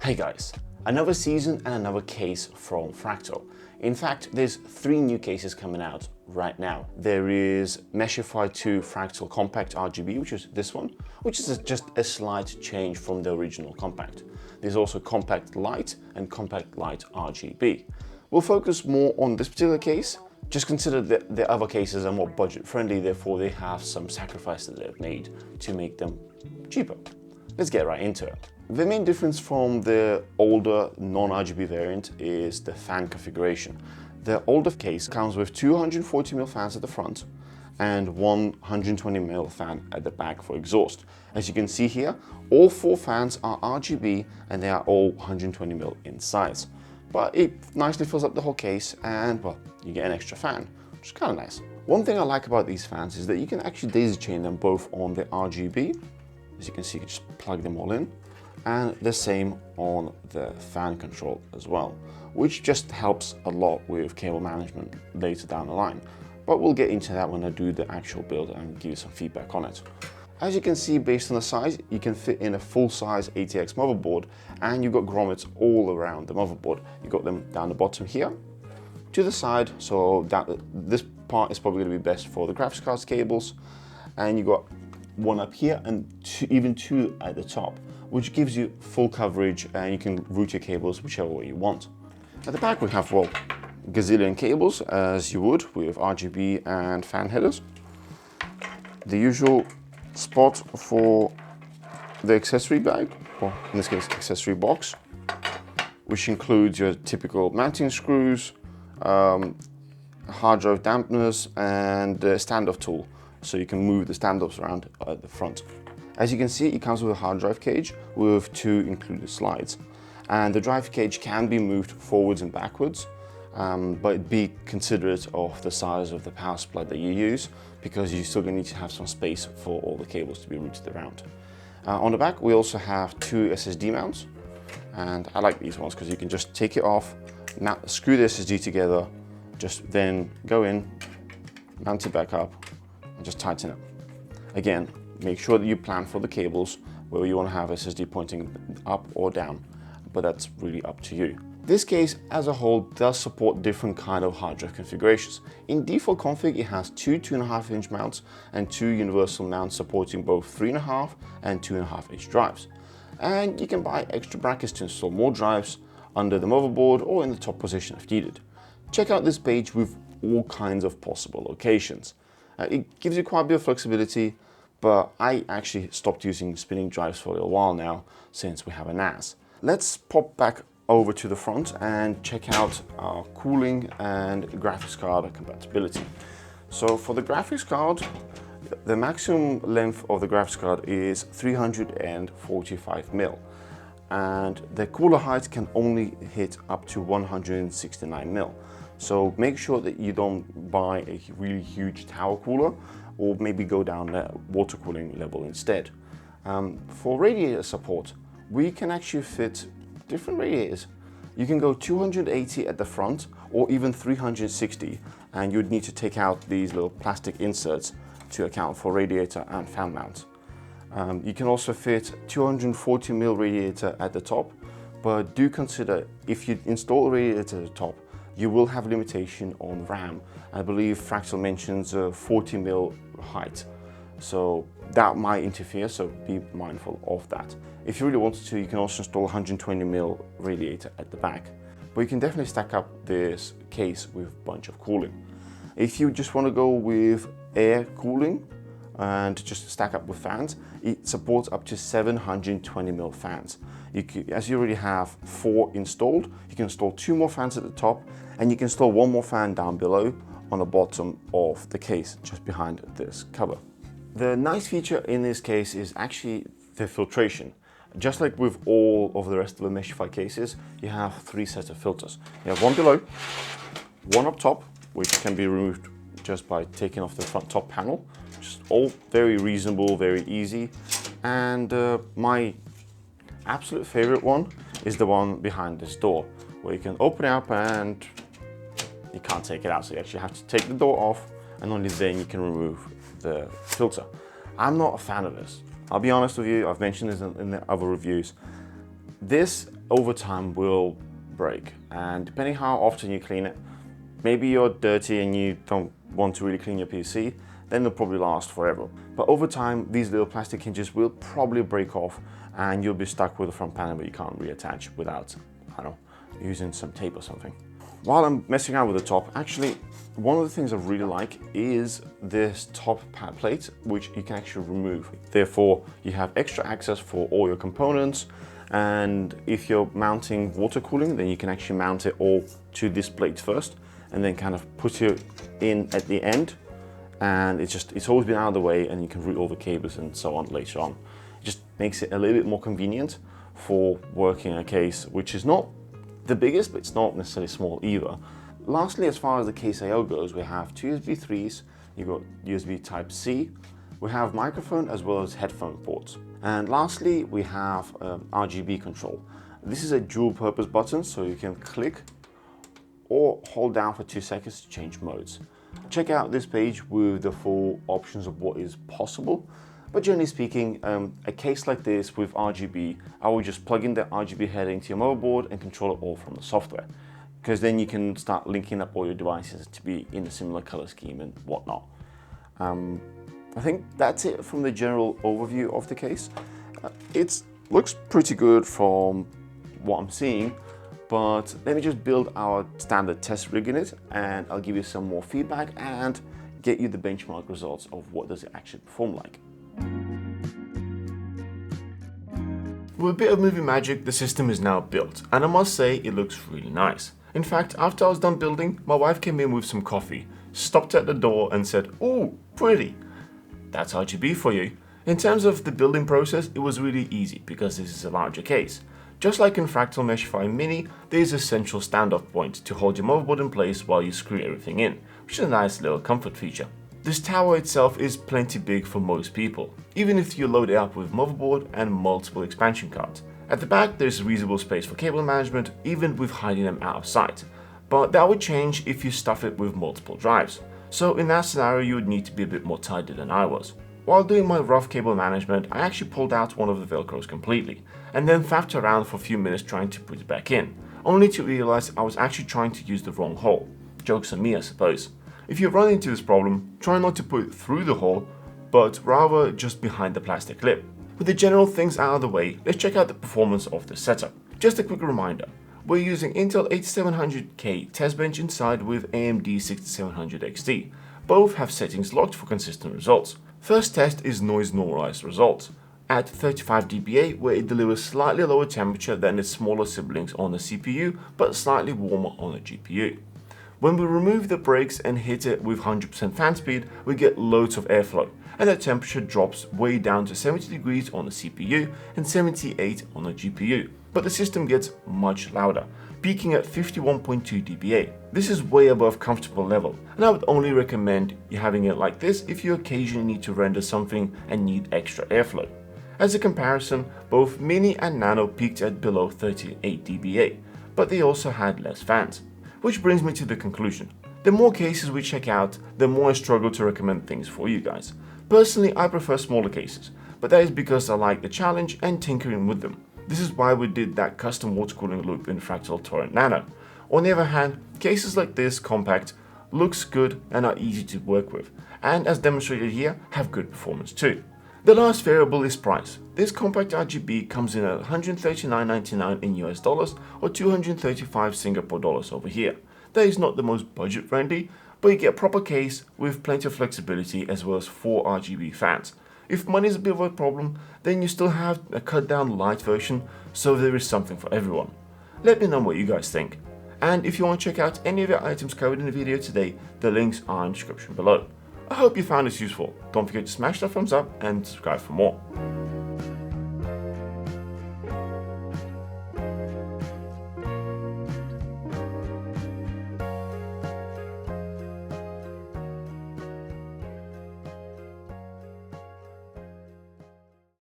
Hey guys, another season and another case from Fractal. In fact, there's 3 new cases coming out right now. There is Meshify 2 Fractal Compact RGB, which is this one, which is just a slight change from the original Compact. There's also Compact Lite and Compact Lite RGB. We'll focus more on this particular case. Just consider that the other cases are more budget friendly, therefore they have some sacrifice that they've made to make them cheaper. Let's get right into it. The main difference from the older non-RGB variant is the fan configuration. The older case comes with 240mm fans at the front and 120mm fan at the back for exhaust. As you can see here, all 4 fans are RGB and they are all 120mm in size. But it nicely fills up the whole case and, well, you get an extra fan, which is kind of nice. One thing I like about these fans is that you can actually daisy chain them both on the RGB. As you can see, you can just plug them all in, and the same on the fan control as well, which just helps a lot with cable management later down the line. But we'll get into that when I do the actual build and give you some feedback on it. As you can see, based on the size, you can fit in a full-size ATX motherboard, and you've got grommets all around the motherboard. You've got them down the bottom here, to the side, so this part is probably going to be best for the graphics cards cables, and you've got one up here and even 2 at the top, which gives you full coverage and you can route your cables whichever way you want. At the back we have, well, gazillion cables as you would with RGB and fan headers. The usual spot for the accessory bag, or in this case accessory box, which includes your typical mounting screws, hard drive dampeners and a standoff tool, so you can move the standoffs around at the front. As you can see, it comes with a hard drive cage with 2 included slides. And the drive cage can be moved forwards and backwards, but be considerate of the size of the power supply that you use, because you're still going to need to have some space for all the cables to be routed around. On the back, we also have 2 SSD mounts, and I like these ones because you can just take it off, screw the SSD together, just then go in, mount it back up, and just tighten it. Again, make sure that you plan for the cables where you want to have SSD pointing up or down, but that's really up to you. This case as a whole does support different kind of hard drive configurations. In default config, it has 2 2.5-inch mounts and 2 universal mounts supporting both 3.5 and 2.5-inch drives. And you can buy extra brackets to install more drives under the motherboard or in the top position if needed. Check out this page with all kinds of possible locations. It gives you quite a bit of flexibility, but I actually stopped using spinning drives for a little while now since we have a NAS. Let's pop back over to the front and check out our cooling and graphics card compatibility. So for the graphics card, the maximum length of the graphics card is 345mm, and the cooler height can only hit up to 169mm. So make sure that you don't buy a really huge tower cooler, or maybe go down the water cooling level instead. For radiator support, we can actually fit different radiators. You can go 280 at the front or even 360, and you'd need to take out these little plastic inserts to account for radiator and fan mount. You can also fit 240mm radiator at the top, but do consider if you install a radiator at the top, you will have limitation on RAM. I believe Fractal mentions 40mm height, so that might interfere, so be mindful of that. If you really wanted to, you can also install 120mm radiator at the back, but you can definitely stack up this case with a bunch of cooling. If you just want to go with air cooling and just stack up with fans, it supports up to 720mm fans. As you already have 4 installed, you can install 2 more fans at the top, and you can install 1 more fan down below on the bottom of the case, just behind this cover. The nice feature in this case is actually the filtration. Just like with all of the rest of the Meshify cases, you have 3 sets of filters. You have 1 below, 1 up top, which can be removed just by taking off the front top panel. Just all very reasonable, very easy. And my absolute favorite one is the one behind this door, where you can open it up and you can't take it out. So you actually have to take the door off, and only then you can remove the filter. I'm not a fan of this. I'll be honest with you, I've mentioned this in the other reviews. This over time will break, and depending how often you clean it, maybe you're dirty and you don't want to really clean your PC, then they'll probably last forever. But over time, these little plastic hinges will probably break off and you'll be stuck with the front panel that you can't reattach without, I don't know, using some tape or something. While I'm messing around with the top, actually, one of the things I really like is this top pad plate, which you can actually remove. Therefore, you have extra access for all your components. And if you're mounting water cooling, then you can actually mount it all to this plate first and then kind of put it in at the end. And it's always been out of the way, and you can route all the cables and so on later on. It just makes it a little bit more convenient for working a case, which is not the biggest, but it's not necessarily small either. Lastly, as far as the case I/O goes, we have two USB 3s, you've got USB Type-C, we have microphone as well as headphone ports. And lastly, we have RGB control. This is a dual purpose button, so you can click or hold down for 2 seconds to change modes. Check out this page with the full options of what is possible. But generally speaking, a case like this with RGB, I would just plug in the RGB header into your motherboard and control it all from the software. Because then you can start linking up all your devices to be in a similar color scheme and whatnot. I think that's it from the general overview of the case. It looks pretty good from what I'm seeing, but let me just build our standard test rig in it and I'll give you some more feedback and get you the benchmark results of what does it actually perform like. With a bit of movie magic, the system is now built, and I must say it looks really nice. In fact, after I was done building, my wife came in with some coffee, stopped at the door and said, "Ooh, pretty. That's RGB for you." In terms of the building process, it was really easy because this is a larger case. Just like in Fractal Meshify Mini, there is a central standoff point to hold your motherboard in place while you screw everything in, which is a nice little comfort feature. This tower itself is plenty big for most people, even if you load it up with motherboard and multiple expansion cards. At the back there's reasonable space for cable management, even with hiding them out of sight, but that would change if you stuff it with multiple drives. So in that scenario you would need to be a bit more tidy than I was. While doing my rough cable management, I actually pulled out one of the velcros completely, and then faffed around for a few minutes trying to put it back in, only to realize I was actually trying to use the wrong hole. Joke's on me, I suppose. If you run into this problem, try not to put it through the hole, but rather just behind the plastic lip. With the general things out of the way, let's check out the performance of this setup. Just a quick reminder, we're using Intel 8700K test bench inside with AMD 6700 XT. Both have settings locked for consistent results. First test is noise normalized results at 35 dBA, where it delivers slightly lower temperature than its smaller siblings on the CPU, but slightly warmer on the GPU. When we remove the brakes and hit it with 100% fan speed, we get loads of airflow, and the temperature drops way down to 70 degrees on the CPU and 78 on the GPU. But the system gets much louder, peaking at 51.2 dBA. This is way above comfortable level, and I would only recommend you having it like this if you occasionally need to render something and need extra airflow. As a comparison, both Mini and Nano peaked at below 38 dBA, but they also had less fans. Which brings me to the conclusion. The more cases we check out, the more I struggle to recommend things for you guys. Personally, I prefer smaller cases, but that is because I like the challenge and tinkering with them. This is why we did that custom water cooling loop in Fractal Torrent Nano. On the other hand, cases like this compact looks good and are easy to work with, and as demonstrated here, have good performance too. The last variable is price. This compact RGB comes in at $139.99 in US dollars or 235 Singapore dollars over here. That is not the most budget friendly, but you get a proper case with plenty of flexibility as well as 4 RGB fans. If money is a bit of a problem, then you still have a cut down light version, so there is something for everyone. Let me know what you guys think. And if you want to check out any of the items covered in the video today, the links are in the description below. I hope you found this useful. Don't forget to smash that thumbs up and subscribe for more.